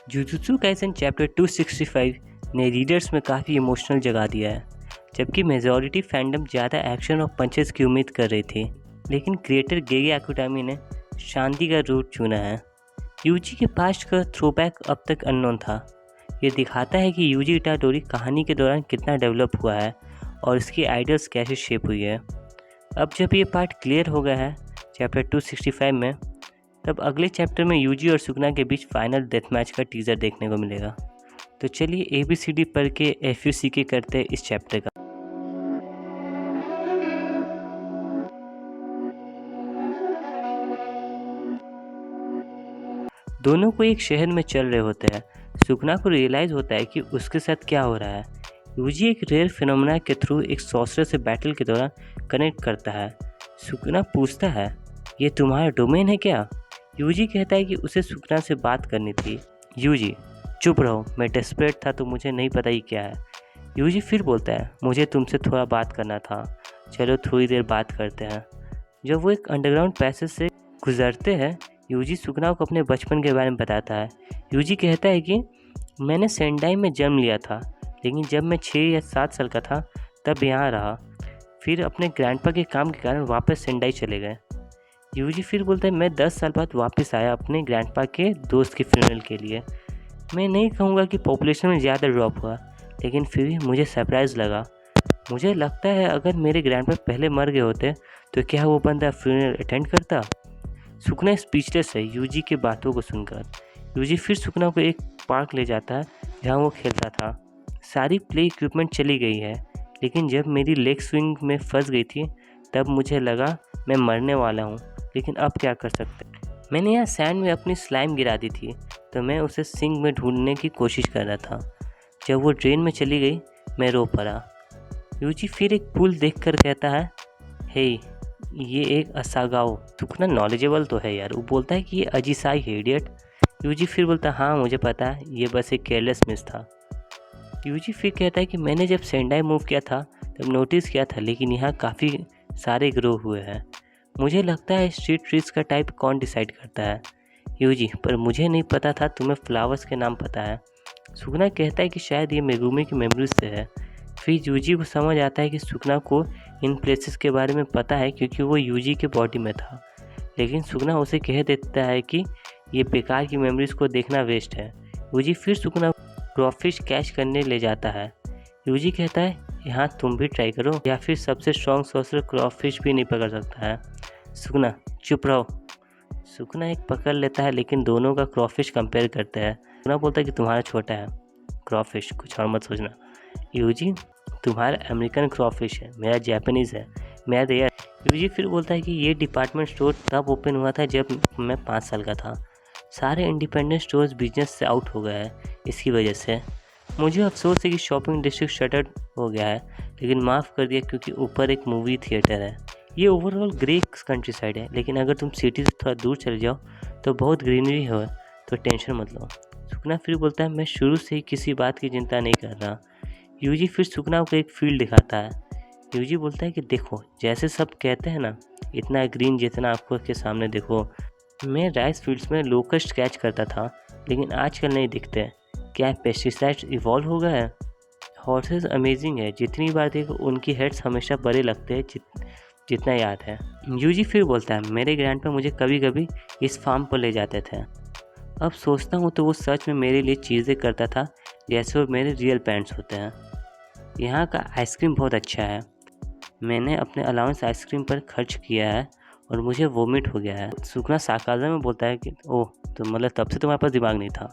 Jujutsu Kaisen chapter 265 ने readers में काफ़ी इमोशनल जगा दिया है, जबकि मेजॉरिटी फैंडम ज़्यादा एक्शन और पंचेस की उम्मीद कर रही थी। लेकिन क्रिएटर गेगे आकुटामी ने शांति का रूट चुना है। यूजी के पास्ट का थ्रोबैक अब तक अननोन था। ये दिखाता है कि यूजी इटाडोरी कहानी के दौरान कितना डेवलप हुआ है और इसकी आइडियाज़ कैसे शेप हुई है। अब जब ये पार्ट क्लियर हो गया है चैप्टर 265 में, तब अगले चैप्टर में यूजी और सुगना के बीच फाइनल डेथ मैच का टीज़र देखने को मिलेगा। तो चलिए ABCD पढ़ के FUCK करते हैं इस चैप्टर का। दोनों को एक शहर में चल रहे होते हैं। सुगना को रियलाइज़ होता है कि उसके साथ क्या हो रहा है। यूजी एक रेयर फिनोमेना के थ्रू एक सॉर्सरर से बैटल के दौरान कनेक्ट करता है। सुगना पूछता है, ये तुम्हारा डोमेन है क्या? यूजी कहता है कि उसे सुगना से बात करनी थी। यूजी, चुप रहो, मैं डेस्परेट था तो मुझे नहीं पता ही क्या है। यूजी फिर बोलता है, मुझे तुमसे थोड़ा बात करना था, चलो थोड़ी देर बात करते हैं। जब वो एक अंडरग्राउंड पैसेज से गुजरते हैं, यूजी सुगना को अपने बचपन के बारे में बताता है। यूजी कहता है कि मैंने सेंडाई में जन्म लिया था, लेकिन जब मैं 6 या 7 साल का था तब यहाँ रहा, फिर अपने ग्रैंडपा के काम के कारण वापस सेंडाई चले गए। यूजी फिर बोलता है, मैं 10 साल बाद वापस आया अपने ग्रैंडपा के दोस्त के फ्यूनरल के लिए। मैं नहीं कहूँगा कि पॉपुलेशन में ज़्यादा ड्रॉप हुआ, लेकिन फिर भी मुझे सरप्राइज़ लगा। मुझे लगता है अगर मेरे ग्रैंडपा पहले मर गए होते तो क्या वो बंदा फ्यूनरल अटेंड करता? सुगना स्पीचलेस है यूजी की बातों को सुनकर। यूजी फिर सुगना को एक पार्क ले जाता है जहाँ वो खेलता था। सारी प्ले इक्विपमेंट चली गई है, लेकिन जब मेरी लेग स्विंग में फंस गई थी तब मुझे लगा मैं मरने वाला हूँ, लेकिन अब क्या कर सकते। मैंने यहाँ सैंड में अपनी स्लाइम गिरा दी थी, तो मैं उसे सिंक में ढूंढने की कोशिश कर रहा था। जब वो ड्रेन में चली गई मैं रो पड़ा। यूजी फिर एक पुल देखकर कहता है, हे ये एक असागाओ। सुगना नॉलेजेबल तो है यार, वो बोलता है कि ये अजीसाई है इडियट। यूजी फिर बोलता है, हाँ मुझे पता है, ये बस एक केयरलेस मिस था। यूजी फिर कहता है कि मैंने जब सेंडाई मूव किया था तब नोटिस किया था, लेकिन यहाँ काफ़ी सारे ग्रो हुए हैं। मुझे लगता है स्ट्रीट ट्रीज का टाइप कौन डिसाइड करता है? यूजी, पर मुझे नहीं पता था तुम्हें फ्लावर्स के नाम पता है। सुगना कहता है कि शायद ये मेगुमी की मेमोरीज से है। फिर यूजी को समझ आता है कि सुगना को इन प्लेसेस के बारे में पता है क्योंकि वो यूजी के बॉडी में था, लेकिन सुगना उसे कह देता है कि ये बेकार की मेमोरीज को देखना वेस्ट है। यूजी फिर सुगना क्रॉफिश कैच करने ले जाता है। यूजी कहता है, यहाँ तुम भी ट्राई करो, या फिर सबसे स्ट्रॉन्ग सॉर्सरर क्रॉफिश भी नहीं पकड़ सकता है। सुगना, चुप रहो। सुगना एक पकड़ लेता है, लेकिन दोनों का क्रॉफिश कंपेयर करते हैं। सुगना बोलता है कि तुम्हारा छोटा है क्रॉफिश, कुछ और मत सोचना। यूजी, तुम्हारा अमेरिकन क्रॉफिश है, मेरा जापानीज़ है, मेरा रेयर। यूजी फिर बोलता है कि ये डिपार्टमेंट स्टोर तब ओपन हुआ था जब मैं 5 साल का था। सारे इंडिपेंडेंट स्टोर्स बिजनेस से आउट हो गए हैं इसकी वजह से। मुझे अफसोस है कि शॉपिंग डिस्ट्रिक्ट शटर्ड हो गया है, लेकिन माफ़ कर दिया क्योंकि ऊपर एक मूवी थिएटर है। ये ओवरऑल ग्रे कंट्री साइड है, लेकिन अगर तुम सिटी से थोड़ा दूर चले जाओ तो बहुत ग्रीनरी हो, तो टेंशन मत लो। सुगना फिर बोलता है, मैं शुरू से ही किसी बात की चिंता नहीं कर रहा। यूजी फिर सुगना को एक फील्ड दिखाता है। यूजी बोलता है कि देखो, जैसे सब कहते हैं ना, इतना ग्रीन जितना आंखों के सामने देखो। मैं राइस फील्ड्स में लोकस्ट कैच करता था, लेकिन आजकल नहीं दिखते। क्या पेस्टिसाइड्स इवॉल्व हो गए हैं? हॉर्सेस अमेजिंग है, जितनी बार देखो उनकी हेड्स हमेशा बड़े लगते हैं जितना याद है। यूजी फिर बोलता है, मेरे ग्रैंडपा मुझे कभी कभी इस फार्म पर ले जाते थे। अब सोचता हूँ तो वो सच में मेरे लिए चीज़ें करता था जैसे वो मेरे रियल पेरेंट्स होते हैं। यहाँ का आइसक्रीम बहुत अच्छा है। मैंने अपने अलाउंस आइसक्रीम पर खर्च किया है और मुझे वोमिट हो गया है। सुगना सार्काज़म में बोलता है कि ओह, तो मतलब तब से तुम्हारे पास दिमाग नहीं था।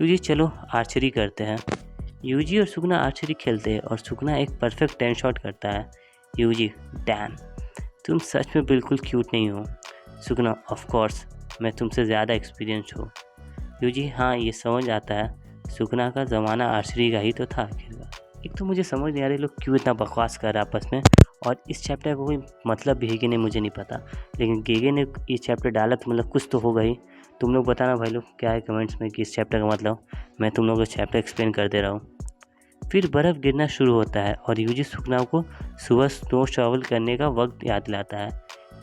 यूजी, चलो आर्चरी करते हैं। यूजी और सुगना आर्चरी खेलते हैं और सुगना एक परफेक्ट 10 शॉट करता है। यूजी, डैम, तुम सच में बिल्कुल क्यूट नहीं हो। सुगना, ऑफ कोर्स, मैं तुमसे ज़्यादा एक्सपीरियंस हूँ। यूजी, हाँ ये समझ आता है, सुगना का ज़माना आर्चरी का ही तो था आखिरकार। एक तो मुझे समझ नहीं आ रही लोग क्यों इतना बकवास कर रहा है आपस में, और इस चैप्टर का कोई मतलब भी है कि नहीं मुझे नहीं पता, लेकिन गेगे ने ये चैप्टर डाला तो मतलब कुछ तो होगा ही। तुम लोग बताना भाई लोग क्या है कमेंट्स में कि इस चैप्टर का मतलब। मैं तुम लोगों को चैप्टर एक्सप्लेन कर दे रहा हूँ। फिर बर्फ़ गिरना शुरू होता है और यूजी सुगना को सुबह स्नो शॉवल करने का वक्त याद दिलाता है।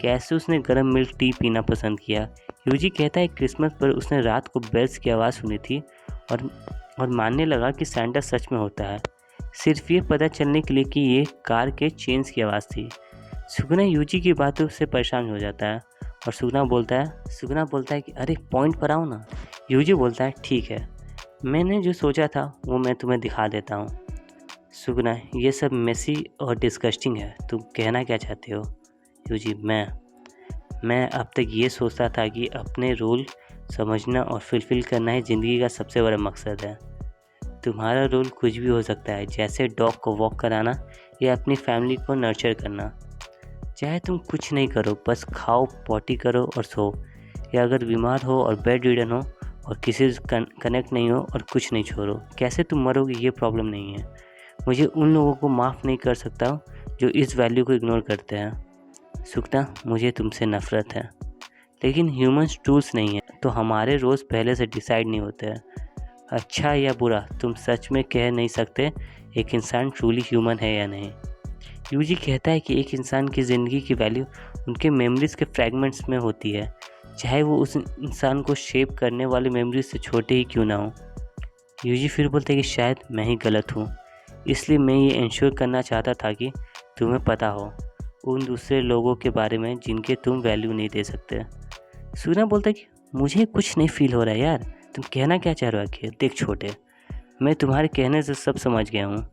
कैसे उसने गर्म मिल्क टी पीना पसंद किया। यूजी कहता है क्रिसमस पर उसने रात को बेल्स की आवाज़ सुनी थी और और मानने लगा कि सैंटा सच में होता है, सिर्फ ये पता चलने के लिए कि ये कार के चेन्स की आवाज़ थी। सुगना यूजी की बातों से परेशान हो जाता है और सुगना बोलता है कि अरे पॉइंट पर आओ ना। यूजी बोलता है ठीक है, मैंने जो सोचा था वो मैं तुम्हें दिखा देता हूँ। सुगना, ये सब मेसी और डिस्गस्टिंग है, तुम कहना क्या चाहते हो? यूजी, मैं अब तक ये सोचता था कि अपने रोल समझना और फुलफिल करना ही ज़िंदगी का सबसे बड़ा मकसद है। तुम्हारा रोल कुछ भी हो सकता है, जैसे डॉग को वॉक कराना या अपनी फैमिली को नर्चर करना। चाहे तुम कुछ नहीं करो, बस खाओ, पॉटी करो और सो, या अगर बीमार हो और बेड रिडन हो और किसी से कनेक्ट नहीं हो और कुछ नहीं छोड़ो, कैसे तुम मरोगे ये प्रॉब्लम नहीं है। मुझे उन लोगों को माफ़ नहीं कर सकता जो इस वैल्यू को इग्नोर करते हैं। सुगना, मुझे तुमसे नफ़रत है, लेकिन ह्यूमंस टूल्स नहीं है, तो हमारे रोज़ पहले से डिसाइड नहीं होते हैं। अच्छा या बुरा तुम सच में कह नहीं सकते एक इंसान ट्रूली ह्यूमन है या नहीं। यूजी कहता है कि एक इंसान की ज़िंदगी की वैल्यू उनके मेमोरीज़ के फ्रैगमेंट्स में होती है, चाहे वो उस इंसान को शेप करने वाले मेमोरीज से छोटे ही क्यों ना हो। यूजी फिर बोलते हैं कि शायद मैं ही गलत हूँ, इसलिए मैं ये इंश्योर करना चाहता था कि तुम्हें पता हो उन दूसरे लोगों के बारे में जिनके तुम वैल्यू नहीं दे सकते। सुगना बोलता है कि मुझे कुछ नहीं फील हो रहा है यार, तुम कहना क्या चाह रहे हो आखिर? देख छोटे, मैं तुम्हारे कहने से सब समझ गया हूँ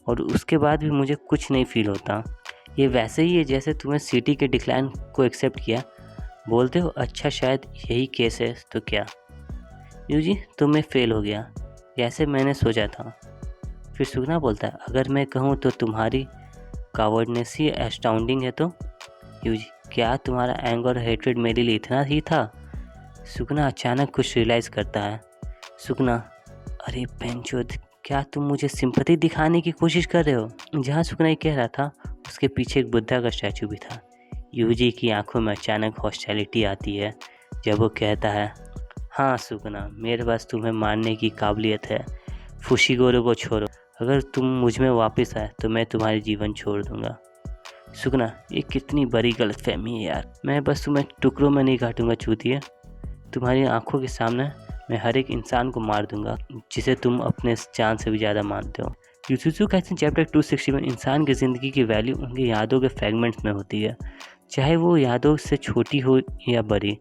और उसके बाद भी मुझे कुछ नहीं फील होता। ये वैसे ही है जैसे तुम्हें सिटी के डिक्लाइन को एक्सेप्ट किया। बोलते हो अच्छा शायद यही केस है, तो क्या? यूजी, तो मैं फेल हो गया जैसे मैंने सोचा था। फिर सुगना बोलता है अगर मैं कहूँ तो तुम्हारी कावर्डनेस ही एस्टाउंडिंग है तो? यूजी, क्या तुम्हारा एंगर और हेट्रेड मेरे लिए इतना ही था? सुगना अचानक कुछ रियलाइज़ करता है। सुगना, अरे बेंचोद, क्या तुम मुझे सिंपैथी दिखाने की कोशिश कर रहे हो? जहाँ सुगना ये कह रहा था उसके पीछे एक बुद्धा का स्टैचू भी था। यूजी की आंखों में अचानक हॉस्टिलिटी आती है जब वो कहता है हाँ सुगना, मेरे पास तुम्हें मारने की काबिलियत है, फुशिगोरो को छोड़ो, अगर तुम मुझ में वापस आए तो मैं तुम्हारी जीवन छोड़ दूंगा। सुगना, ये कितनी बड़ी गलतफहमी है यार, मैं बस तुम्हें टुकड़ों में नहीं काटूंगा चूतिया, तुम्हारी आंखों के सामने मैं हर एक इंसान को मार दूंगा जिसे तुम अपने जान से भी ज़्यादा मानते हो। जुजुत्सु काइसेन चैप्टर 260 में इंसान की ज़िंदगी की वैल्यू उनकी यादों के फ्रैगमेंट्स में होती है, चाहे वो यादों से छोटी हो या बड़ी,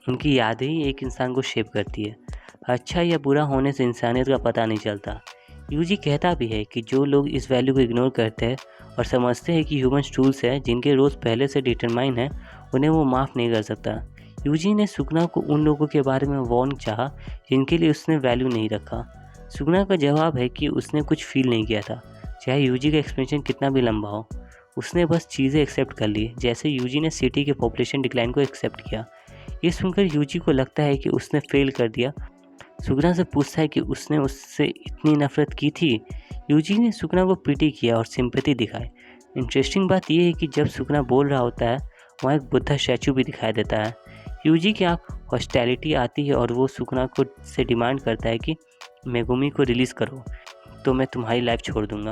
उनकी यादें ही एक इंसान को शेप करती है। अच्छा या बुरा होने से इंसानियत का पता नहीं चलता। यूजी कहता भी है कि जो लोग इस वैल्यू को इग्नोर करते हैं और समझते हैं कि ह्यूमन टूल्स हैं जिनके रोज़ पहले से डिटरमाइन है, उन्हें वो माफ़ नहीं कर सकता। यूजी ने सुगना को उन लोगों के बारे में वार्न चाहा जिनके लिए उसने वैल्यू नहीं रखा। सुगना का जवाब है कि उसने कुछ फील नहीं किया था, चाहे यूजी का एक्सप्लेनेशन कितना भी लंबा हो, उसने बस चीज़ें एक्सेप्ट कर ली, जैसे यूजी ने सिटी के पॉपुलेशन डिक्लाइन को एक्सेप्ट किया। ये सुनकर यूजी को लगता है कि उसने फेल कर दिया। सुगना से पूछता है कि उसने उससे इतनी नफरत की थी। यूजी ने सुगना को पिटी किया और सिंपैथी दिखाई। इंटरेस्टिंग बात यह है कि जब सुगना बोल रहा होता है वहाँ एक बुद्धा स्टैचू भी दिखाई देता है। यूजी की आँख हॉस्टिलिटी आती है और वो सुगना को से डिमांड करता है कि मेगुमी को रिलीज़ करो तो मैं तुम्हारी लाइफ छोड़ दूंगा।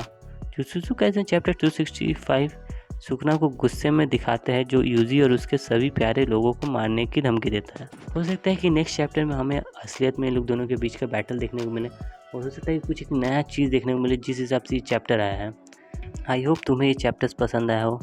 जुजुत्सु काइसेन चैप्टर 265 सुगना को गुस्से में दिखाते हैं जो यूजी और उसके सभी प्यारे लोगों को मारने की धमकी देता है। हो सकता है कि नेक्स्ट चैप्टर में हमें असलियत में इन लोग दोनों के बीच का बैटल देखने को मिले और हो सकता है कि कुछ एक नया चीज़ देखने को मिले जिस हिसाब से ये चैप्टर आया है। आई होप तुम्हें ये चैप्टर्स पसंद आया हो।